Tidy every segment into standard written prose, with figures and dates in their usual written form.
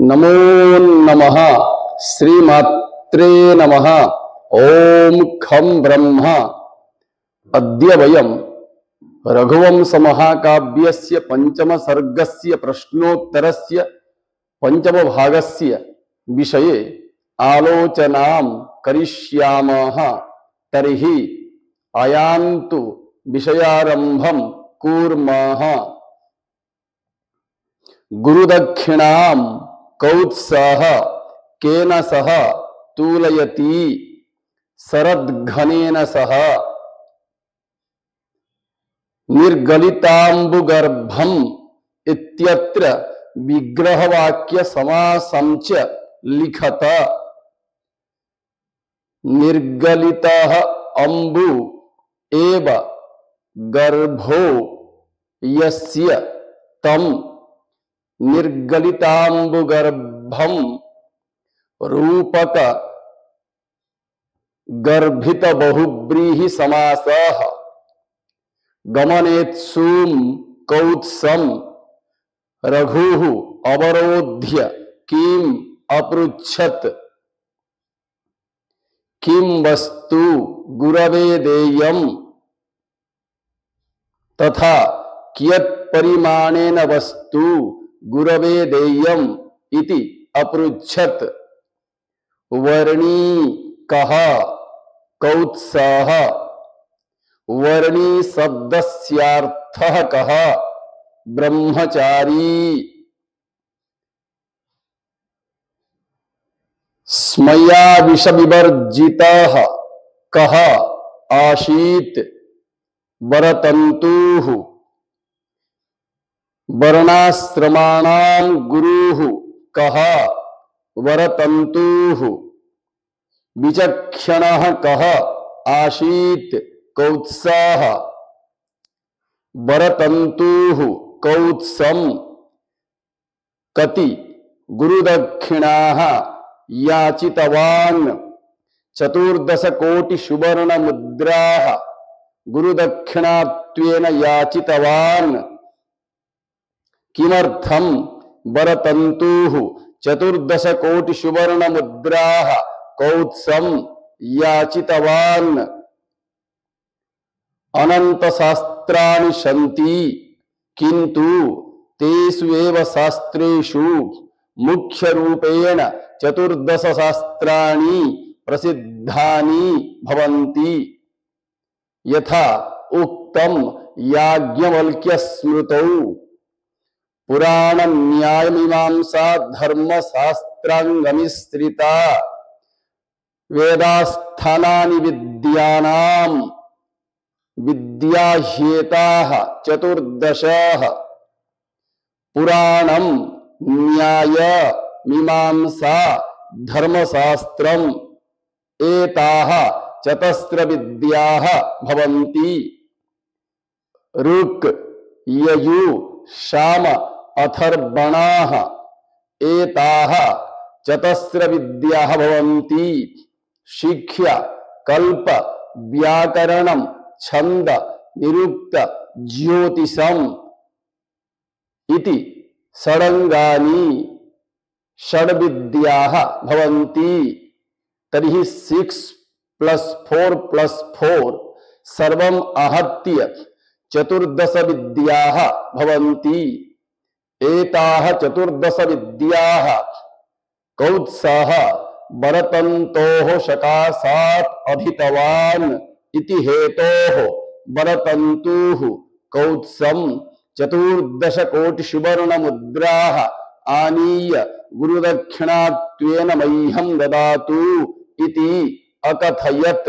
नमो नमः श्रीमात्रे नमः। ओम खं ब्रह्म। अद्य वयं रघुवंश महाकाव्यस्य पंचम सर्गस्य प्रश्नोत्तरस्य पंचम भागस्य विषये आलोचनां करिष्यामः। तर्हि आयान्तु विषयारम्भं कुर्मः। गुरुदक्षिणां कौत्सः केन सह तुलयति शरद्घनेन सह निर्गलिताम्बुगर्भम् इत्यत्र विग्रहवाक्य समासं च लिखत। निर्गलितः अम्बु एव गर्भो यस्य तं निर्गलिताम्बुगर्भं रूपक गर्भित बहुब्रीहि समासः। गमनेत्सुं कौत्सं रघुः अवरोध्य किम् अपृच्छत्। किं वस्तु गुरवे देयम् तथा कियत् परिमाणेन वस्तु गुरवे देयम् इति अपृच्छत्। वर्णी कः कौत्सः। वर्णी शब्दस्यार्थः कः। ब्रह्मचारी। स्मया विषविवर्जितः कः आसीत्। वरतन्तुः। वर्णाश्रमाणां गुरुः कः। वरतन्तुः। विचक्षणः कः आसीत्। कौत्सः। वरतन्तुः कौत्सं कति गुरुदक्षिणाः याचितवान्। 14 कोटि सुवर्ण मुद्राः गुरुदक्षिणात्वेन याचितवान्। किमर्थं वरतन्तुः 14 कोटि सुवर्ण मुद्राः कौत्सं याचितवान्। अनंत शास्त्राणि सन्ति किंतु तेषु एव शास्त्रेषु मुख्य रूपेण 14 शास्त्राणि प्रसिद्धानि भवन्ति। यथा उक्तं याज्ञवल्क्य स्मृतौ पुराण न्याय मीमांसा धर्म शास्त्रांगमिश्रिता वेदास्थानानि विद्यानां विद्याह्येताः 14। पुराणं न्याय मीमांसा धर्मशास्त्रम् एताः 4 विद्याः भवन्ति। ऋक् यजु साम अथर्वणाः एताः 4 विद्याः भवन्ति। शिक्षा कल्प व्याकरणं छंद निरुक्त ज्योतिषम् इति षडंगानि षड्विद्याः भवन्ति। तर्हि 6 + 4 + 4 सर्वम् आहत्य 14 विद्याः भवन्ति। एताः 14 विद्याः कौत्सः वरतन्तोः सकाशात् अधीतवान् इति हेतोः वरतन्तुः कौत्सं 14 कोटि सुवर्ण मुद्राः आनीय गुरुदक्षिणात्वेन मह्यं ददातु इति अकथयत्।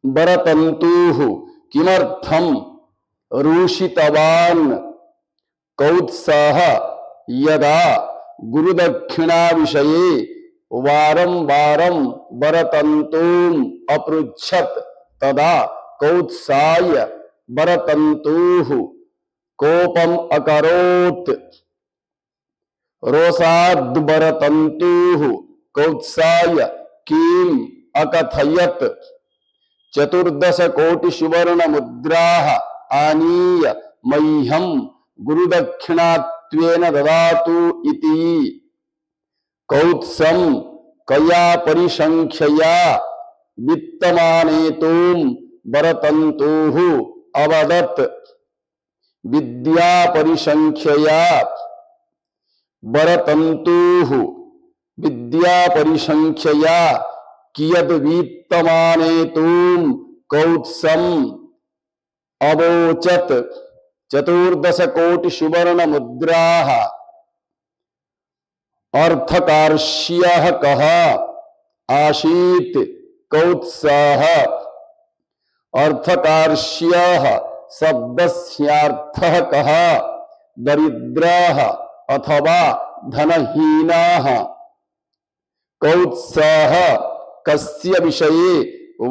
वरतन्तुः किमर्थं रूषितवान्। कौत्सः यदा गुरुदक्षिणा विषये वारं वारं वरतन्तुम् अपृच्छत् तदा कौत्साय वरतन्तुः कोपम् अकरोत्। रोषाद् वरतन्तुः कौत्साय किम् अकथयत्। 14 कोटि सुवर्ण मुद्राः आनीय मह्यं गुरुदक्षिणात् त्वेन ददातु इति कौत्सं कया परिसंख्यया वित्तमानेतुं वरतन्तुः अवदत् विद्या परिसंख्यया वरतन्तुः विद्या परिसंख्यया कियद् वित्तमानेतुं कौत्सं अवोचत् 14 कोटि सुवर्ण मुद्राः अर्थकार्ष्यः कः आसीत् कौत्सः अर्थकार्ष्यः शब्दस्यार्थः कः दरिद्रः अथवा धनहीनः कौत्सः कस्य विषये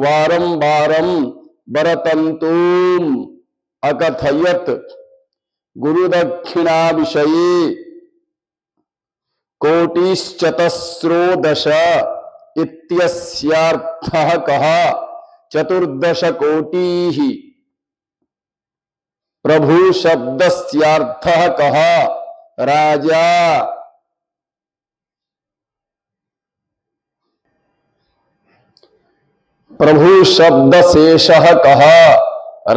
वारं वारं वरतन्तुम् अकथयत् गुरुदक्षिणा विषये कोटिश्चतस्रोदश इत्यस्यार्थः कः 14 कोटिः प्रभु शब्दस्यार्थः कः राजा प्रभु शब्दशेषः कः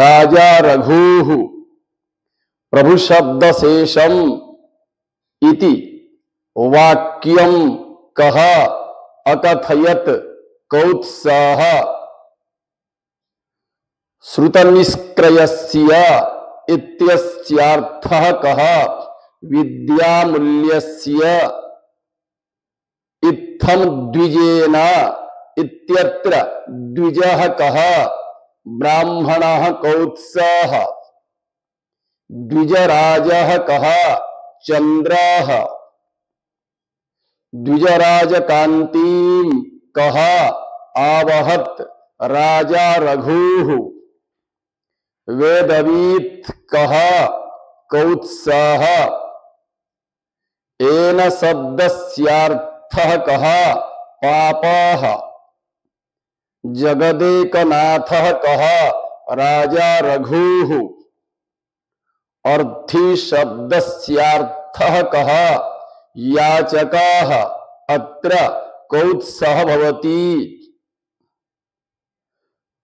राजा रघुः प्रभु शब्दशेषम् इति वाक्यं कः अकथयत् कौत्सः श्रुतनिष्क्रयस्य इत्यस्यार्थः कः विद्यामूल्यस्य इत्थं द्विजेन इत्यत्र द्विजः कः ब्राह्मणः कौत्सः द्विजराजः कः चन्द्रः द्विजराजकान्तिं कः आवहत् राजा रघुः वेदवीत् कः कौत्सः एन शब्दस्यार्थः कः पापः जगदेकनाथः कः राजा रघुः अर्थी शब्दस्यार्थः कः याचकः अत्र कौत्सः भवति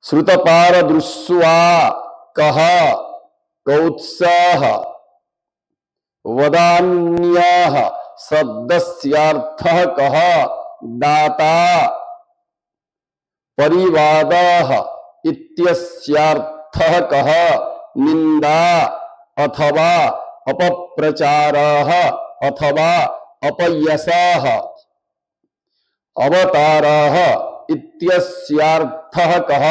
श्रुतपारदृश्वा कः कौत्सः वदान्यः शब्दस्यार्थः कः दाता परिवादः इत्यस्यार्थः कः निंदा अथवा अपप्रचारः अथवा अपयशः अवतारः इत्यस्यार्थः कः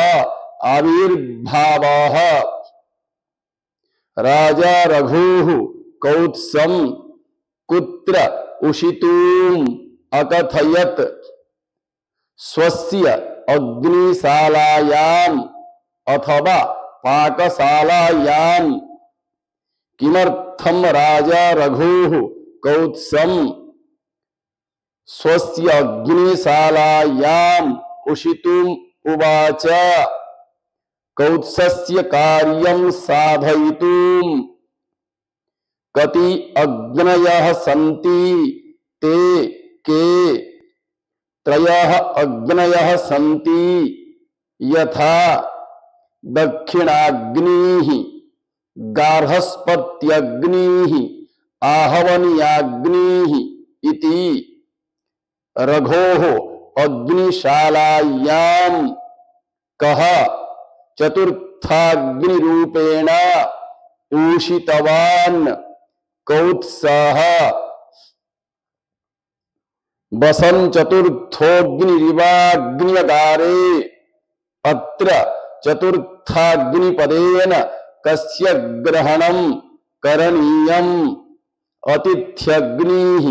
आविर्भावः राजा रघुः कौत्सं कुत्र उषितुम् अकथयत् स्वस्य अग्निशालायाम् अथवा पाकशालायाम् किमर्थं राजा रघुः कौत्सं स्वस्य अग्निशालायाम् उषितुम् उवाच कौत्सस्य कार्यं साधयितुम् कति अग्नयः सन्ति ते के त्रयः अग्नयः सन्ति यथा दक्षिणाग्निः गार्हस्पत्यग्निः आहवनीयाग्निः इति रघोः अग्निशालायां कः चतुर्थाग्निरूपेण ऊषितवान् कौत्सः वसन् चतुर्थोऽग्निरिवाग्न्यगारे अत्र चतुर्थाग्निपदेन कस्य ग्रहणं करणीयम् अतिथ्यग्निः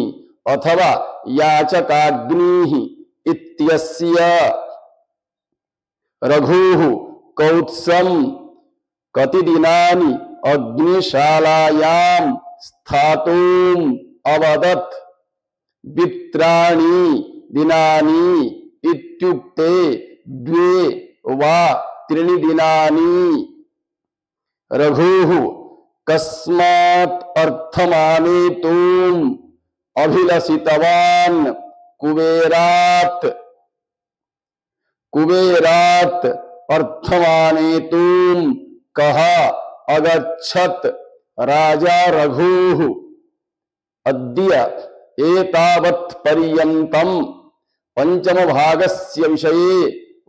अथवा याचकाग्निः इत्यस्य रघुः कौत्सं कति दिनानि अग्निशालायां स्थातुम् अवदत् द्वित्राणि दिनानि इत्युक्ते द्वे वा त्रीणि दिनानि रघुः कस्मात् अर्थमानेतुम् अभिलषितवान् कुबेरात् कुबेरात् अर्थमानेतुम् कहा अगच्छत् राजा रघुः अद्य एतावत् पर्यन्तं पंचम भागस्य विषये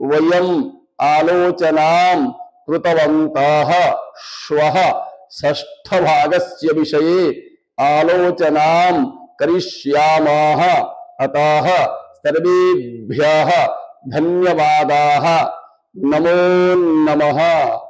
वयम् आलोचनां कृतवन्तः। श्वः षष्ठ भागस्य विषये आलोचनां करिष्यामः। अतः सर्वेभ्यः धन्यवादाः। नमो नमः।